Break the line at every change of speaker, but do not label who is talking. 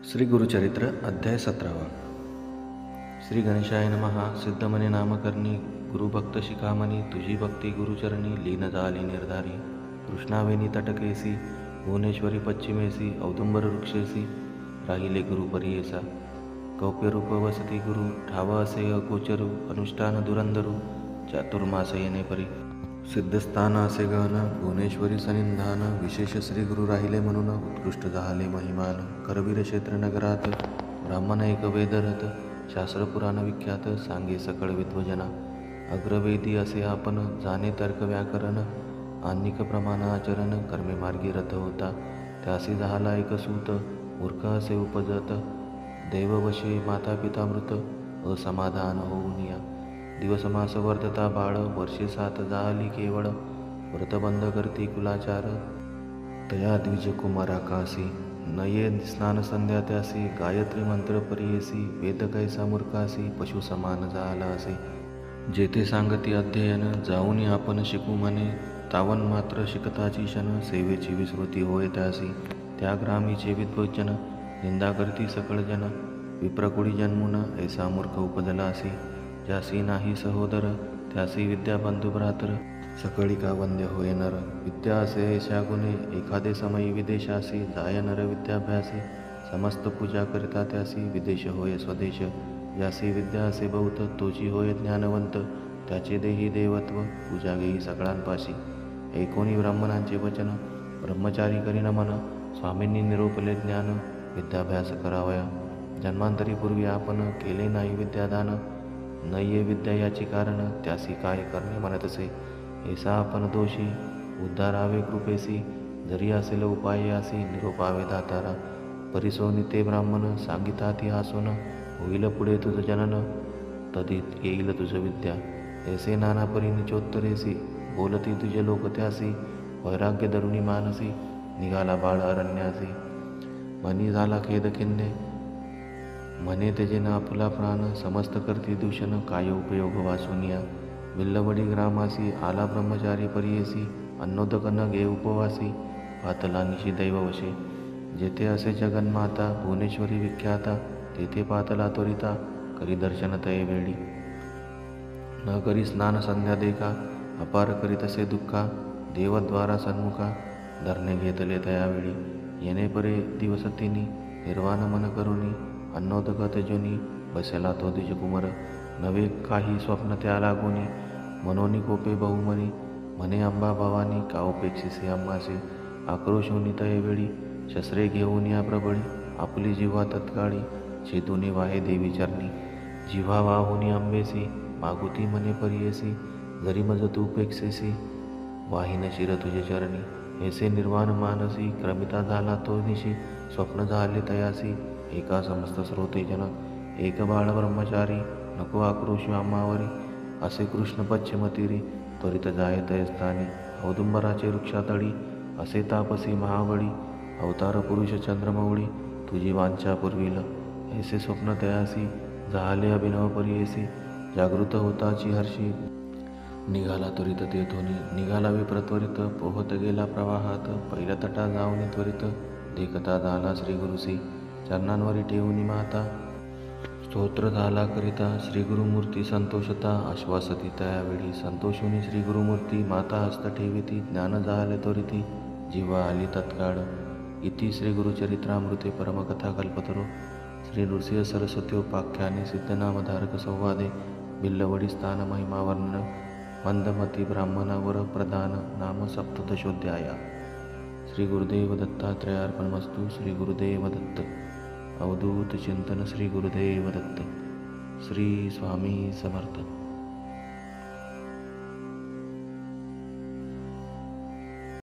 श्री गुरुचरित्र अध्याय 17। श्री गणेशाय नमः। सिद्धमने नामकर्णी गुरुभक्त शिखामणी, तुझी भक्ती गुरुचरणी लीन झाली निर्धारी। कृष्णावेणी तटकेसी भुवनेश्वरी पश्चिमेसी, औदुंबर वृक्षेसी राहिले गुरुपरियेसा। कौप्यरूप वसती गुरु ठाव असे अगोचरू, अनुष्ठान दुरंदरू चातुर्मास येणे परी। सिद्धस्थान असे गहन भुवनेश्वरी सनिधान, विशेष श्री गुरु राहिले म्हणून उत्कृष्ट झाले महिमान। करवीर क्षेत्र नगरात ब्राह्मण एक वेदरथ, शास्त्र पुराण विख्यात सांगे सकळ विद्वजना। अग्रवेदी असे आपण जाणे तर्क व्याकरण, आन्निक प्रमाण आचरण कर्मे मार्गी रथ होता। त्यासी झाला एक सूत मूर्ख असे उपजत, देववशे माता पिता मृत असमाधान होऊन या। दिवस मास वर्धता बाळ वर्षे 7 झाली केवळ, व्रतबंध करती कुलाचार तया द्विज कुमाराकासी। नये स्नान संध्या त्यासी, गायत्री मंत्र परियेसी वेद कैसा मूर्खासी पशु समान झाला असे। जेथे सांगती अध्ययन जाऊन आपण शिकू म्हणे, तावन मात्र शिकताची क्षण सेवेची विस्मृती होय त्यासी। त्या ग्रामीचे विद्वज्जन निंदा करती सकळ जन, विप्रकुडी जन्मुन ऐसा मूर्ख उपजलासी। ज्यासी नाही सहोदर त्यासी विद्या बंधू भ्रातर, सकळी का वंद्य होय नर। विद्या असे ऐशा गुणे एखादे समयी विदेशासी, जाय नर विद्याभ्यासी समस्त पूजा करिता त्यासी। विदेश होय स्वदेश ज्यासी विद्या असे बहुत, तोची होय ज्ञानवंत त्याचे देही देवत्व पूजा घेई सगळ्यांपाशी। ऐकोनी ब्राह्मणांचे वचन ब्रह्मचारी करी नमन, स्वामींनी निरोपले ज्ञान विद्याभ्यास करावया। जन्मांतरी पूर्वी आपण केले नाही विद्यादान, न ये विद्या याची कारण त्यासी काय करणे म्हणतसे। ऐसा आपण दोषी उद्धारावे कृपेसी, जरी असेल उपाय यासी निरोपावे दातारा। परिसोनी ते ब्राह्मण सांगिताती हासून, होईल पुढे तुझ जनन तदित येईल तुझ विद्या। ऐसे नाना परी निचोत्तरेसी बोलती तुझे लोक त्यासी, वैराग्य धरुणी मानसी निघाला बाळ अरण्यासी। मनी झाला खेद खिन्ने म्हणे तेजेन आपुला प्राण, समस्त करती दूषण काय उपयोग वासुनिया। बिल्लवडी ग्रामासी आला ब्रह्मचारी परियेसी, अन्नोदक न घे उपवासी पातला निशी दैववशे। जेथे असे जगन्माता भुवनेश्वरी विख्याता, तेथे पातला त्वरिता करी दर्शन तये वेळी। न करी स्नान संध्या देखा, अपार करी तसे दुःखा देवद्वारा सन्मुखा धरणे घेतले तयावेळी। येणे परे दिवसतिनी निर्वाण मन करुनी, अन्नोदक तेजुनी बसला तो द्विजकुमार। नवे काही स्वप्न त्या लागोनी, मनोनी कोपे बहुमनी म्हणे अंबा भवानी का उपेक्षिसे आम्हासी। आक्रोश होनी तयवेळी शस्त्रे घेऊन या प्रबळी, आपली जिव्हा तत्काळी चेतुनी वाहे देवी चरणी। जिव्हा वाहुनी अंबेसी मागुती म्हणे परियेसी, जरी मज तू उपेक्षेसी वाहिन शिर तुझे चरणी। ऐसे निर्वाण मानसी क्रमिता झाला तो निशी, स्वप्न झाले तयासी एका समस्त श्रोते जन। एक बाळ ब्रह्मचारी नको आक्रोश आम्हावरी, असे कृष्ण पश्चिम तीरी त्वरित जाय तयस्थानी। औदुंबराचे वृक्षातळी असे तापसी महाबळी, अवतार पुरुष चंद्रमौळी तुझी वांछा पुरविल। ऐसे स्वप्न तयासी झाले अभिनव परियेसी, जागृत होताची हर्षी निघाला त्वरित तेथोनी। निघाला विप्र त्वरित पोहत गेला प्रवाहात, पहिल्या तटा जाऊनी त्वरित देखता झाला श्री गुरुसी। चरणांवरी ठेवूनी माता स्तोत्र झाला करिता, श्री गुरुमूर्ती संतोषता आश्वासती तयावेळी। संतोषुनी श्री गुरुमूर्ती माता हस्त ठेविती, ज्ञान झाले त्वरिती जिव्हा आली तत्काळ। इति श्री गुरुचरित्रामृते परमकथा कल्पतरो श्री नृसिंह सरस्वत्योपाख्याने सिद्धनामधारक संवादे बिल्लवडी स्थान महिमा वर्णन मंदमती ब्राह्मणावर प्रदान नाम सप्तदशोध्याय। श्री गुरुदेव दत्तात्रेयार्पणमस्तु। श्री गुरुदेव दत्त। अवधूत चिंतन श्री गुरुदेव दत्त। श्री स्वामी समर्थ।